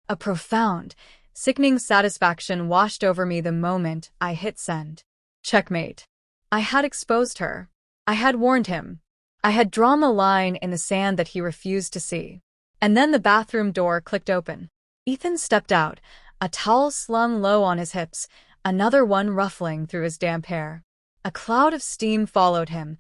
A profound, sickening satisfaction washed over me the moment I hit send. Checkmate. I had exposed her. I had warned him. I had drawn the line in the sand that he refused to see. And then the bathroom door clicked open. Ethan stepped out, a towel slung low on his hips, another one ruffling through his damp hair. A cloud of steam followed him,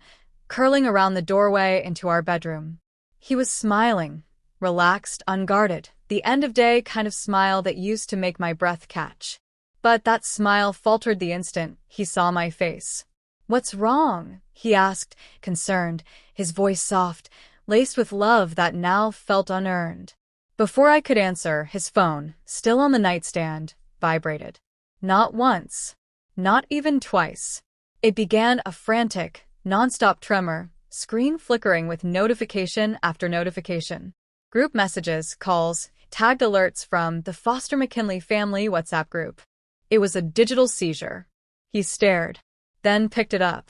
curling around the doorway into our bedroom. He was smiling, relaxed, unguarded, the end-of-day kind of smile that used to make my breath catch. But that smile faltered the instant he saw my face. "What's wrong?" he asked, concerned, his voice soft, laced with love that now felt unearned. Before I could answer, his phone, still on the nightstand, vibrated. Not once. Not even twice. It began a frantic, nonstop tremor, screen flickering with notification after notification. Group messages, calls, tagged alerts from the Foster McKinley family WhatsApp group. It was a digital seizure. He stared, then picked it up,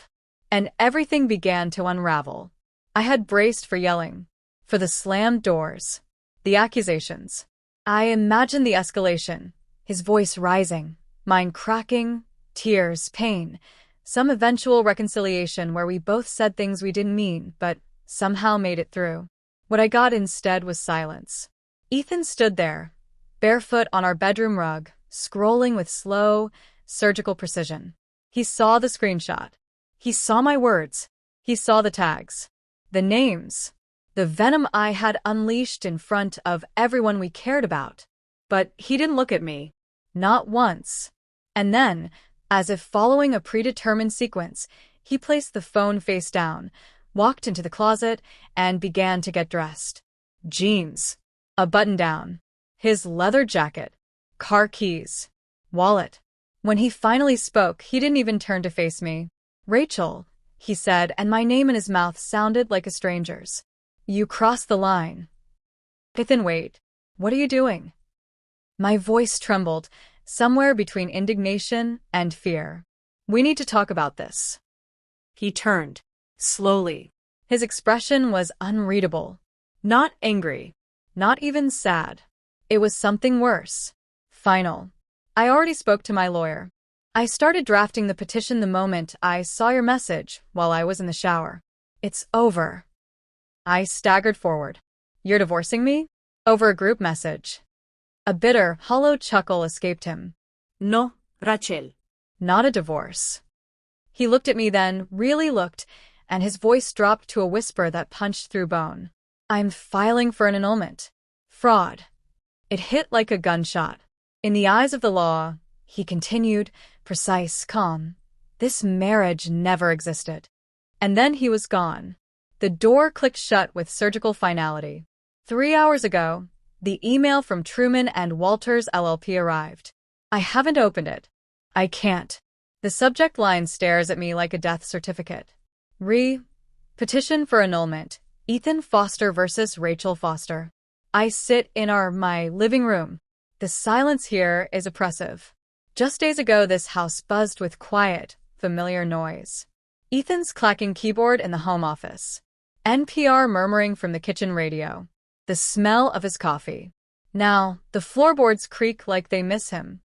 and everything began to unravel. I had braced for yelling, for the slammed doors, the accusations. I imagined the escalation, his voice rising, mine cracking, tears, pain, some eventual reconciliation where we both said things we didn't mean but somehow made it through. What I got instead was silence. Ethan stood there, barefoot on our bedroom rug, scrolling with slow, surgical precision. He saw the screenshot. He saw my words. He saw the tags, the names, the venom I had unleashed in front of everyone we cared about. But he didn't look at me. Not once. And then, as if following a predetermined sequence, he placed the phone face down, walked into the closet, and began to get dressed. Jeans, a button-down, his leather jacket, car keys, wallet. When he finally spoke, he didn't even turn to face me. "Rachel," he said, and my name in his mouth sounded like a stranger's. "You crossed the line." "Ethan, wait. What are you doing?" My voice trembled, somewhere between indignation and fear. "We need to talk about this." He turned, slowly. His expression was unreadable. Not angry. Not even sad. It was something worse. Final. "I already spoke to my lawyer. I started drafting the petition the moment I saw your message while I was in the shower. It's over." I staggered forward. "You're divorcing me? Over a group message?" A bitter, hollow chuckle escaped him. "No, Rachel. Not a divorce." He looked at me then, really looked, and his voice dropped to a whisper that punched through bone. "I'm filing for an annulment. Fraud." It hit like a gunshot. "In the eyes of the law," he continued, precise, calm, "this marriage never existed." And then he was gone. The door clicked shut with surgical finality. 3 hours ago, the email from Truman and Walters LLP arrived. I haven't opened it. I can't. The subject line stares at me like a death certificate. Petition for annulment. Ethan Foster versus Rachel Foster. I sit in my living room. The silence here is oppressive. Just days ago, this house buzzed with quiet, familiar noise. Ethan's clacking keyboard in the home office. NPR murmuring from the kitchen radio. The smell of his coffee. Now, the floorboards creak like they miss him.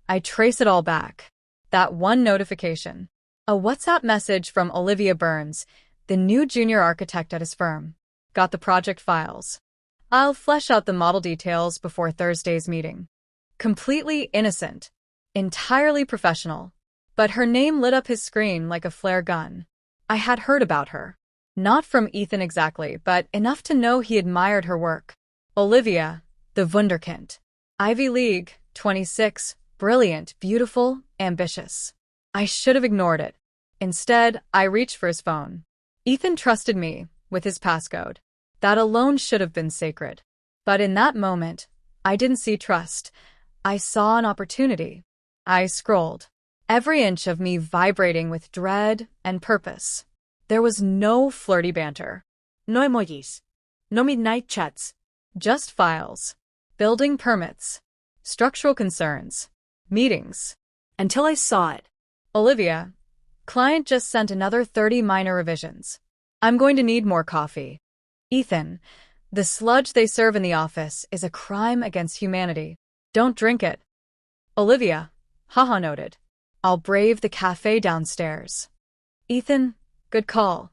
I trace it all back. That one notification. A WhatsApp message from Olivia Burns, the new junior architect at his firm. Got the project files. I'll flesh out the model details before Thursday's meeting. Completely innocent. Entirely professional. But her name lit up his screen like a flare gun. I had heard about her. Not from Ethan exactly, but enough to know he admired her work. Olivia, the Wunderkind. Ivy League, 26, brilliant, beautiful, ambitious. I should have ignored it. Instead, I reached for his phone. Ethan trusted me, with his passcode. That alone should have been sacred. But in that moment, I didn't see trust. I saw an opportunity. I scrolled. Every inch of me vibrating with dread and purpose. There was no flirty banter. No emojis. No midnight chats. Just files. Building permits. Structural concerns. Meetings. Until I saw it. Olivia. Client just sent another 30 minor revisions. I'm going to need more coffee. Ethan. The sludge they serve in the office is a crime against humanity. Don't drink it. Olivia, haha noted. I'll brave the cafe downstairs. Ethan, good call.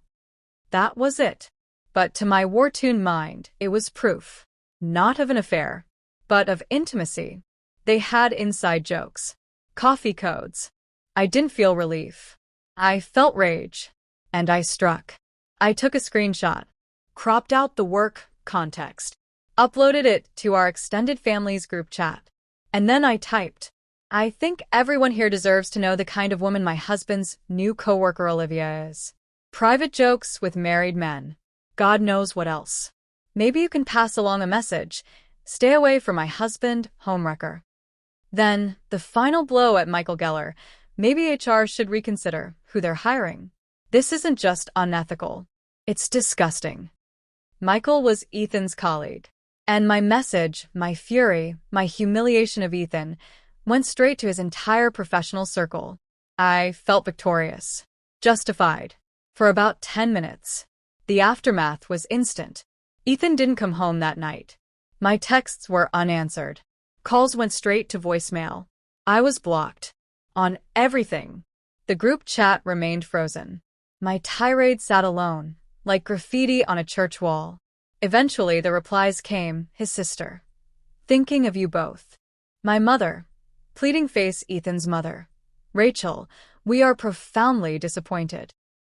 That was it. But to my war-tuned mind, it was proof. Not of an affair, but of intimacy. They had inside jokes. Coffee codes. I didn't feel relief. I felt rage. And I struck. I took a screenshot, cropped out the work context, uploaded it to our extended family's group chat. And then I typed, I think everyone here deserves to know the kind of woman my husband's new coworker Olivia is. Private jokes with married men. God knows what else. Maybe you can pass along a message. Stay away from my husband, homewrecker. Then, the final blow at Michael Geller. Maybe HR should reconsider who they're hiring. This isn't just unethical. It's disgusting. Michael was Ethan's colleague. And my message, my fury, my humiliation of Ethan, went straight to his entire professional circle. I felt victorious. Justified. For about 10 minutes. The aftermath was instant. Ethan didn't come home that night. My texts were unanswered. Calls went straight to voicemail. I was blocked. On everything. The group chat remained frozen. My tirade sat alone, like graffiti on a church wall. Eventually, the replies came, his sister. Thinking of you both. My mother. Pleading face Ethan's mother. Rachel, we are profoundly disappointed.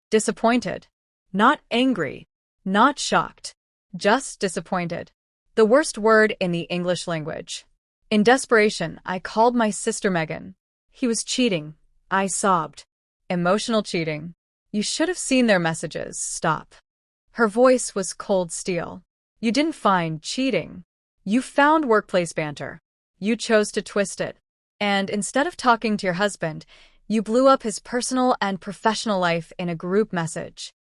Disappointed. Not angry. Not shocked. Just disappointed. The worst word in the English language. In desperation, I called my sister Megan. He was cheating. I sobbed. Emotional cheating. You should have seen their messages. Stop. Her voice was cold steel. You didn't find cheating. You found workplace banter. You chose to twist it. And instead of talking to your husband, you blew up his personal and professional life in a group message.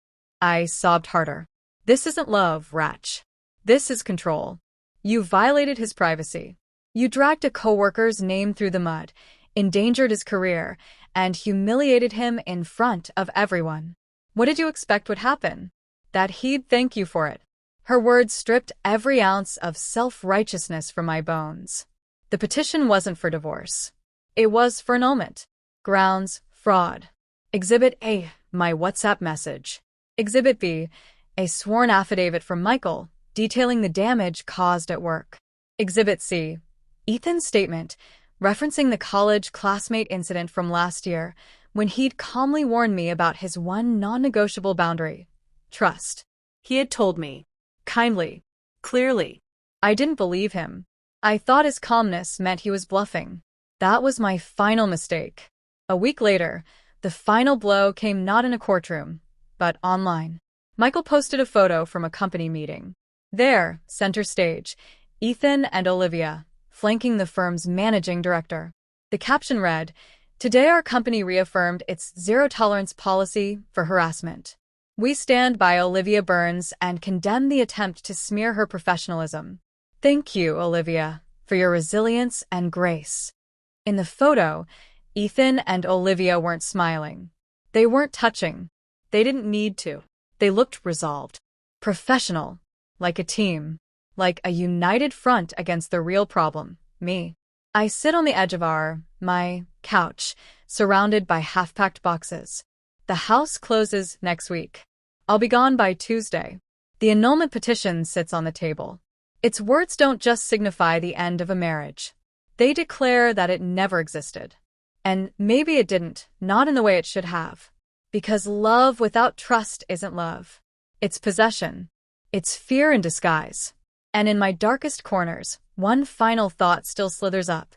I sobbed harder. This isn't love, Ratch. This is control. You violated his privacy. You dragged a coworker's name through the mud, endangered his career, and humiliated him in front of everyone. What did you expect would happen? That he'd thank you for it. Her words stripped every ounce of self-righteousness from my bones. The petition wasn't for divorce. It was for annulment. Grounds, fraud. Exhibit A, my WhatsApp message. Exhibit B, a sworn affidavit from Michael, detailing the damage caused at work. Exhibit C, Ethan's statement, referencing the college classmate incident from last year, when he'd calmly warned me about his one non-negotiable boundary. Trust. He had told me. Kindly. Clearly. I didn't believe him. I thought his calmness meant he was bluffing. That was my final mistake. A week later, the final blow came not in a courtroom, but online. Michael posted a photo from a company meeting. There, center stage, Ethan and Olivia, flanking the firm's managing director. The caption read, "Today our company reaffirmed its zero-tolerance policy for harassment. We stand by Olivia Burns and condemn the attempt to smear her professionalism. Thank you, Olivia, for your resilience and grace." In the photo, Ethan and Olivia weren't smiling. They weren't touching. They didn't need to. They looked resolved. Professional. Like a team. Like a united front against the real problem, me. I sit on the edge of my couch, surrounded by half-packed boxes. The house closes next week. I'll be gone by Tuesday. The annulment petition sits on the table. Its words don't just signify the end of a marriage. They declare that it never existed. And maybe it didn't, not in the way it should have. Because love without trust isn't love. It's possession. It's fear in disguise. And in my darkest corners, one final thought still slithers up.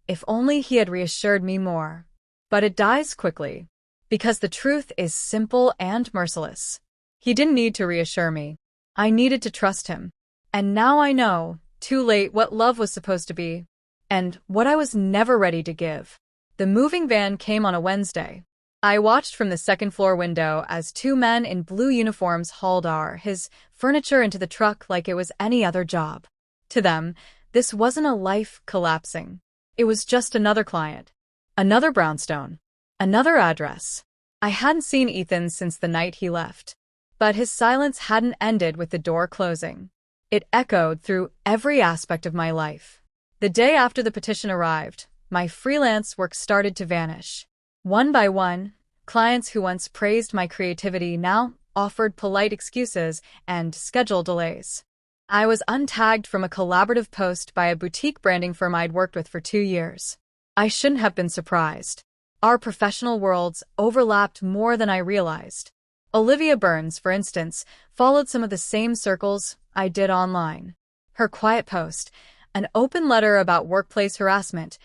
If only he had reassured me more. But it dies quickly. Because the truth is simple and merciless. He didn't need to reassure me. I needed to trust him. And now I know, too late, what love was supposed to be. And what I was never ready to give. The moving van came on a Wednesday. I watched from the second-floor window as two men in blue uniforms hauled his furniture into the truck like it was any other job. To them, this wasn't a life collapsing. It was just another client. Another brownstone. Another address. I hadn't seen Ethan since the night he left. But his silence hadn't ended with the door closing. It echoed through every aspect of my life. The day after the petition arrived, my freelance work started to vanish. One by one, clients who once praised my creativity now offered polite excuses and schedule delays. I was untagged from a collaborative post by a boutique branding firm I'd worked with for 2 years. I shouldn't have been surprised. Our professional worlds overlapped more than I realized. Olivia Burns, for instance, followed some of the same circles I did online. Her quiet post, an open letter about workplace harassment,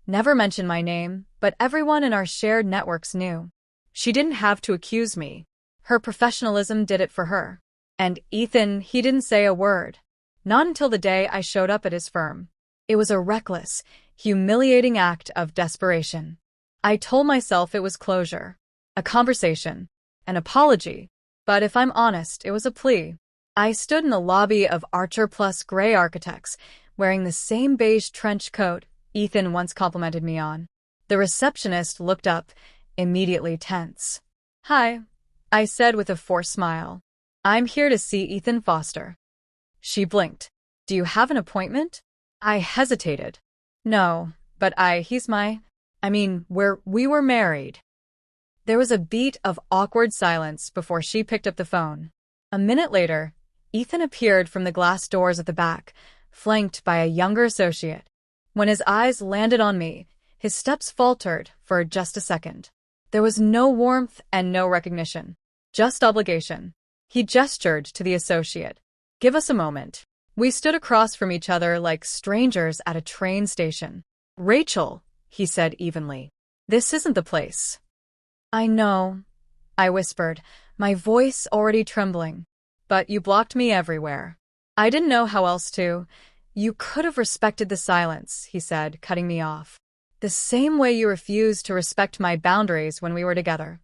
never mentioned my name, but everyone in our shared networks knew. She didn't have to accuse me. Her professionalism did it for her. And Ethan, he didn't say a word. Not until the day I showed up at his firm. It was a reckless, humiliating act of desperation. I told myself it was closure, a conversation, an apology. But if I'm honest, it was a plea. I stood in the lobby of Archer Plus Gray Architects, wearing the same beige trench coat Ethan once complimented me on. The receptionist looked up, immediately tense. "Hi," I said with a forced smile. "I'm here to see Ethan Foster." She blinked. "Do you have an appointment?" I hesitated. "No, but we were married." There was a beat of awkward silence before she picked up the phone. A minute later, Ethan appeared from the glass doors at the back, flanked by a younger associate. When his eyes landed on me, his steps faltered for just a second. There was no warmth and no recognition, just obligation. He gestured to the associate. "Give us a moment." We stood across from each other like strangers at a train station. "Rachel," he said evenly, "this isn't the place." "I know," I whispered, my voice already trembling. "But you blocked me everywhere." "I didn't know how else to." "You could have respected the silence," he said, cutting me off. "The same way you refused to respect my boundaries when we were together."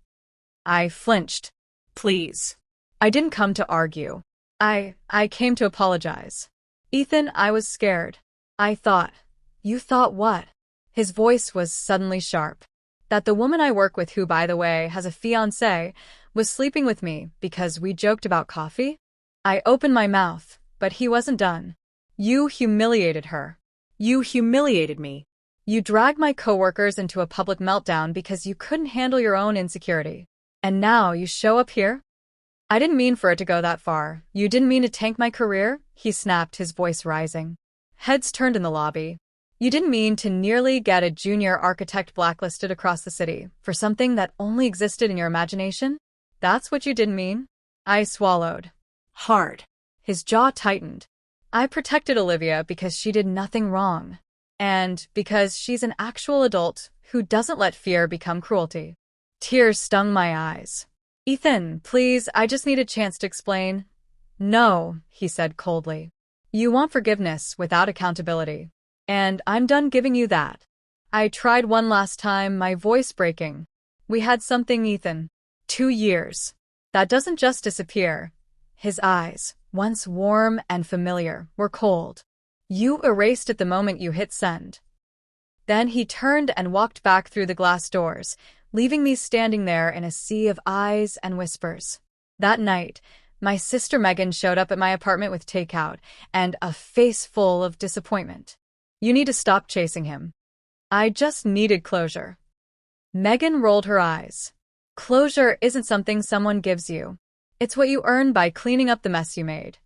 I flinched. "Please." "I didn't come to argue. I came to apologize." "Ethan, I was scared. I thought." "You thought what?" His voice was suddenly sharp. "That the woman I work with, who, by the way, has a fiancé, was sleeping with me because we joked about coffee?" I opened my mouth, but he wasn't done. "You humiliated her. You humiliated me. You dragged my coworkers into a public meltdown because you couldn't handle your own insecurity. And now you show up here?" "I didn't mean for it to go that far. You didn't mean to tank my career?" he snapped, his voice rising. Heads turned in the lobby. "You didn't mean to nearly get a junior architect blacklisted across the city for something that only existed in your imagination? That's what you didn't mean?" I swallowed hard. His jaw tightened. "I protected Olivia because she did nothing wrong. And because she's an actual adult who doesn't let fear become cruelty." Tears stung my eyes. "Ethan, please, I just need a chance to explain." "No," he said coldly. "You want forgiveness without accountability. And I'm done giving you that." I tried one last time, my voice breaking. "We had something, Ethan. 2 years. That doesn't just disappear." His eyes, once warm and familiar, were cold. "You erased it the moment you hit send." Then he turned and walked back through the glass doors, leaving me standing there in a sea of eyes and whispers. That night, my sister Megan showed up at my apartment with takeout and a face full of disappointment. "You need to stop chasing him." I just needed closure. Megan rolled her eyes. "Closure isn't something someone gives you. It's what you earn by cleaning up the mess you made."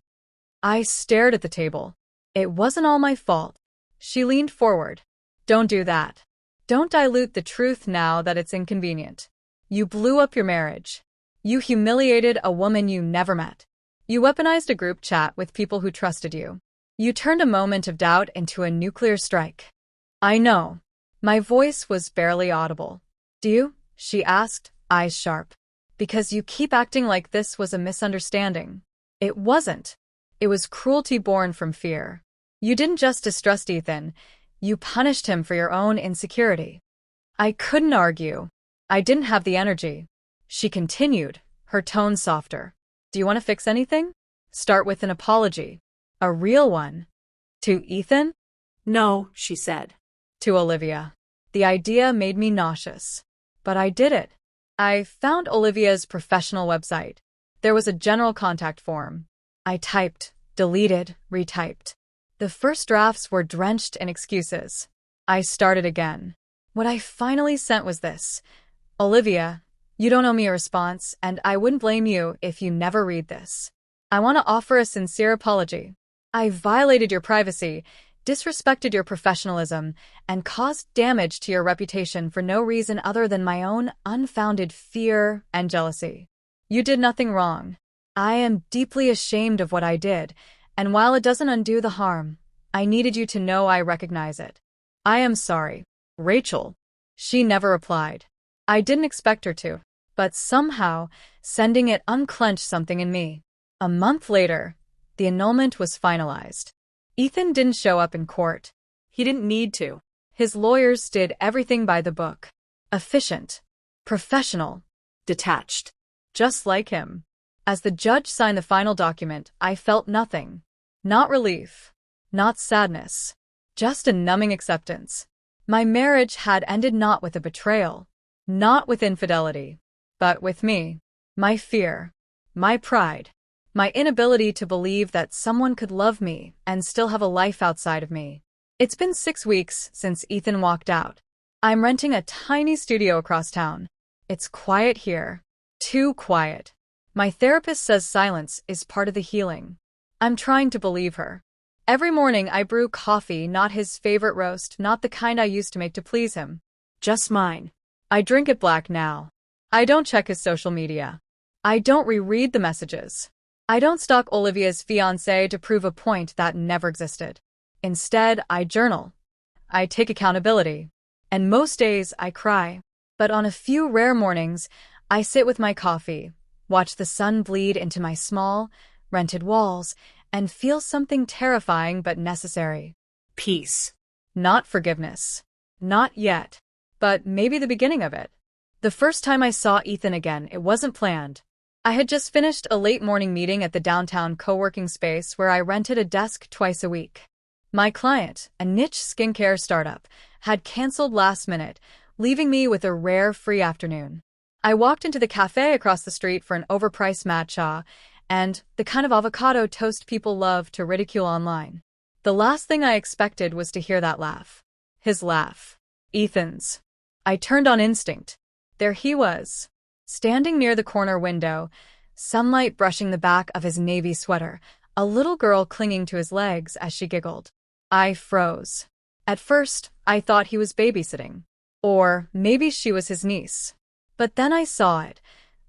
I stared at the table. "It wasn't all my fault." She leaned forward. "Don't do that. Don't dilute the truth now that it's inconvenient. You blew up your marriage. You humiliated a woman you never met. You weaponized a group chat with people who trusted you. You turned a moment of doubt into a nuclear strike." "I know." My voice was barely audible. "Do you?" she asked, eyes sharp. "Because you keep acting like this was a misunderstanding." It wasn't. It was cruelty born from fear. You didn't just distrust Ethan. You punished him for your own insecurity. I couldn't argue. I didn't have the energy. She continued, her tone softer. "Do you want to fix anything? Start with an apology. A real one." "To Ethan?" "No," she said. "To Olivia." The idea made me nauseous. But I did it. I found Olivia's professional website. There was a general contact form. I typed, deleted, retyped. The first drafts were drenched in excuses. I started again. What I finally sent was this: Olivia, you don't owe me a response, and I wouldn't blame you if you never read this. I want to offer a sincere apology. I violated your privacy, disrespected your professionalism, and caused damage to your reputation for no reason other than my own unfounded fear and jealousy. You did nothing wrong. I am deeply ashamed of what I did, and while it doesn't undo the harm, I needed you to know I recognize it. I am sorry, Rachel. She never replied. I didn't expect her to, but somehow, sending it unclenched something in me. A month later, the annulment was finalized. Ethan didn't show up in court. He didn't need to. His lawyers did everything by the book. Efficient, professional, detached. Just like him. As the judge signed the final document, I felt nothing. Not relief. Not sadness. Just a numbing acceptance. My marriage had ended not with a betrayal. Not with infidelity. But with me. My fear. My pride. My inability to believe that someone could love me and still have a life outside of me. It's been 6 weeks since Ethan walked out. I'm renting a tiny studio across town. It's quiet here. Too quiet. My therapist says silence is part of the healing. I'm trying to believe her. Every morning I brew coffee, not his favorite roast, not the kind I used to make to please him. Just mine. I drink it black now. I don't check his social media. I don't reread the messages. I don't stalk Olivia's fiancé to prove a point that never existed. Instead, I journal. I take accountability. And most days, I cry. But on a few rare mornings, I sit with my coffee, watch the sun bleed into my small, rented walls, and feel something terrifying but necessary. Peace. Not forgiveness. Not yet. But maybe the beginning of it. The first time I saw Ethan again, it wasn't planned. I had just finished a late morning meeting at the downtown co-working space where I rented a desk twice a week. My client, a niche skincare startup, had canceled last minute, leaving me with a rare free afternoon. I walked into the cafe across the street for an overpriced matcha and the kind of avocado toast people love to ridicule online. The last thing I expected was to hear that laugh. His laugh. Ethan's. I turned on instinct. There he was. Standing near the corner window, sunlight brushing the back of his navy sweater, a little girl clinging to his legs as she giggled. I froze. At first, I thought he was babysitting. Or maybe she was his niece. But then I saw it.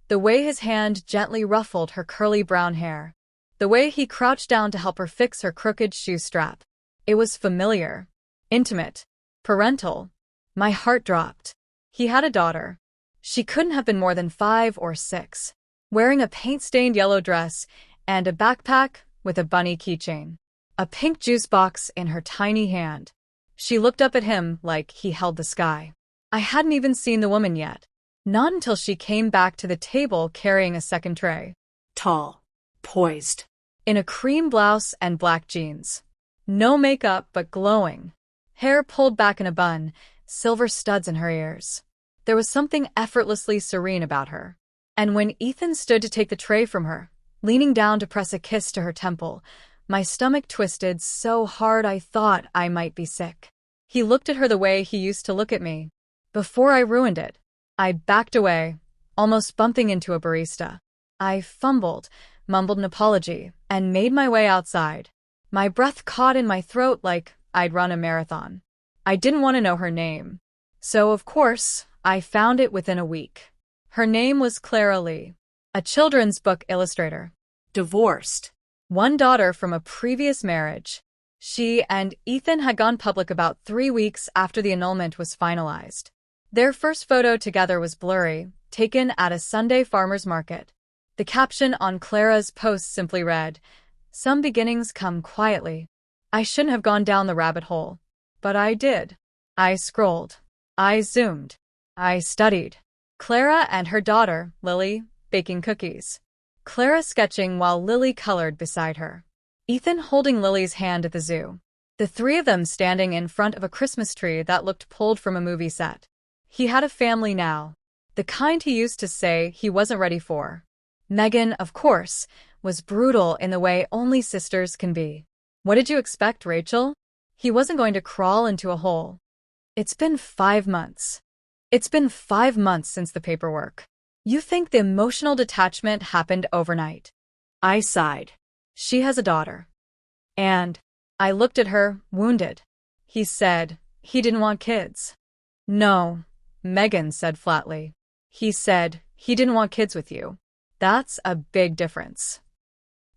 The way his hand gently ruffled her curly brown hair. The way he crouched down to help her fix her crooked shoe strap. It was familiar. Intimate. Parental. My heart dropped. He had a daughter. She couldn't have been more than 5 or 6, wearing a paint-stained yellow dress and a backpack with a bunny keychain. A pink juice box in her tiny hand. She looked up at him like he held the sky. I hadn't even seen the woman yet. Not until she came back to the table carrying a second tray. Tall. Poised. In a cream blouse and black jeans. No makeup but glowing. Hair pulled back in a bun, silver studs in her ears. There was something effortlessly serene about her. And when Ethan stood to take the tray from her, leaning down to press a kiss to her temple, my stomach twisted so hard I thought I might be sick. He looked at her the way he used to look at me. Before I ruined it, I backed away, almost bumping into a barista. I fumbled, mumbled an apology, and made my way outside. My breath caught in my throat like I'd run a marathon. I didn't want to know her name. So, of course, I found it within a week. Her name was Clara Lee, a children's book illustrator. Divorced. One daughter from a previous marriage. She and Ethan had gone public about 3 weeks after the annulment was finalized. Their first photo together was blurry, taken at a Sunday farmer's market. The caption on Clara's post simply read, "Some beginnings come quietly." I shouldn't have gone down the rabbit hole. But I did. I scrolled. I zoomed. I studied. Clara and her daughter, Lily, baking cookies. Clara sketching while Lily colored beside her. Ethan holding Lily's hand at the zoo. The 3 of them standing in front of a Christmas tree that looked pulled from a movie set. He had a family now. The kind he used to say he wasn't ready for. Megan, of course, was brutal in the way only sisters can be. What did you expect, Rachel? He wasn't going to crawl into a hole. It's been 5 months. It's been 5 months since the paperwork. You think the emotional detachment happened overnight. I sighed. She has a daughter. And I looked at her, wounded. He said he didn't want kids. No, Megan said flatly. He said he didn't want kids with you. That's a big difference.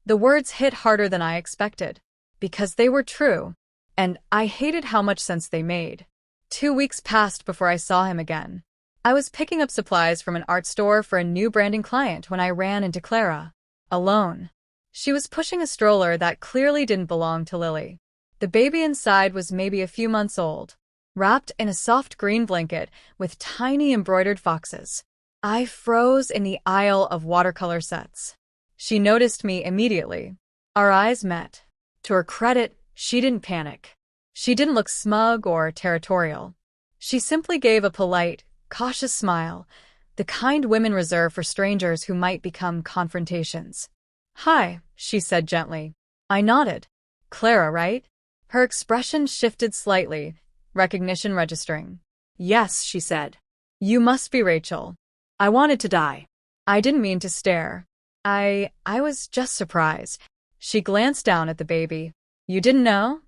The words hit harder than I expected, because they were true, and I hated how much sense they made. 2 weeks passed before I saw him again. I was picking up supplies from an art store for a new branding client when I ran into Clara. Alone. She was pushing a stroller that clearly didn't belong to Lily. The baby inside was maybe a few months old, wrapped in a soft green blanket with tiny embroidered foxes. I froze in the aisle of watercolor sets. She noticed me immediately. Our eyes met. To her credit, she didn't panic. She didn't look smug or territorial. She simply gave a polite, cautious smile, the kind women reserve for strangers who might become confrontations. Hi, she said gently. I nodded. Clara, right? Her expression shifted slightly, recognition registering. Yes, she said. You must be Rachel. I wanted to die. I didn't mean to stare. I was just surprised. She glanced down at the baby. You didn't know?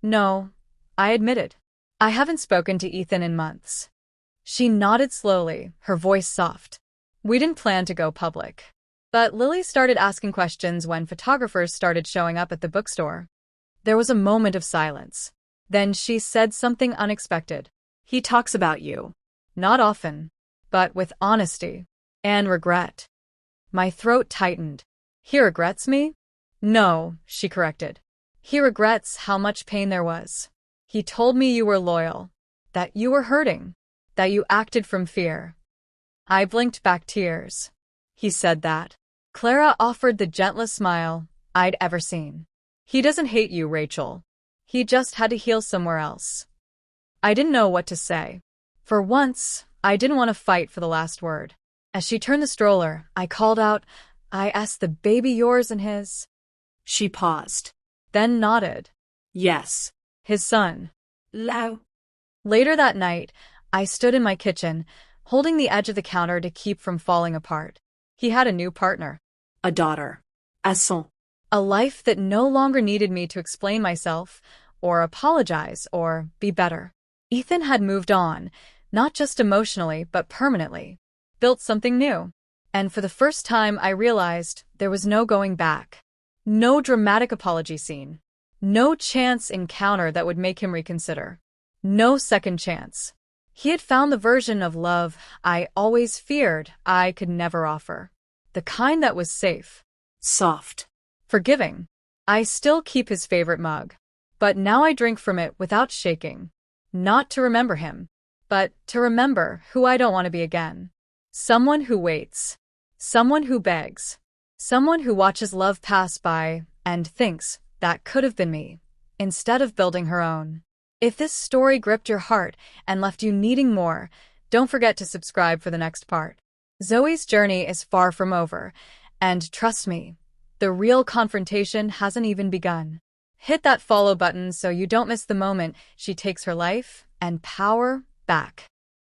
No, I admitted. I haven't spoken to Ethan in months. She nodded slowly, her voice soft. We didn't plan to go public. But Lily started asking questions when photographers started showing up at the bookstore. There was a moment of silence. Then she said something unexpected. He talks about you. Not often, but with honesty and regret. My throat tightened. He regrets me? No, she corrected. He regrets how much pain there was. He told me you were loyal, that you were hurting, that you acted from fear. I blinked back tears. He said that. Clara offered the gentlest smile I'd ever seen. He doesn't hate you, Rachel. He just had to heal somewhere else. I didn't know what to say. For once, I didn't want to fight for the last word. As she turned the stroller, I called out, I asked the baby yours and his. She paused. Then nodded. Yes. His son. Lau. Later that night, I stood in my kitchen, holding the edge of the counter to keep from falling apart. He had a new partner. A daughter. Asson. A life that no longer needed me to explain myself, or apologize, or be better. Ethan had moved on, not just emotionally, but permanently. Built something new. And for the first time, I realized there was no going back. No dramatic apology scene. No chance encounter that would make him reconsider. No second chance. He had found the version of love I always feared I could never offer. The kind that was safe. Soft. Forgiving. I still keep his favorite mug. But now I drink from it without shaking. Not to remember him, but to remember who I don't want to be again. Someone who waits. Someone who begs. Someone who watches love pass by and thinks that could have been me, instead of building her own. If this story gripped your heart and left you needing more, don't forget to subscribe for the next part. Zoe's journey is far from over, and trust me, the real confrontation hasn't even begun. Hit that follow button so you don't miss the moment she takes her life and power back.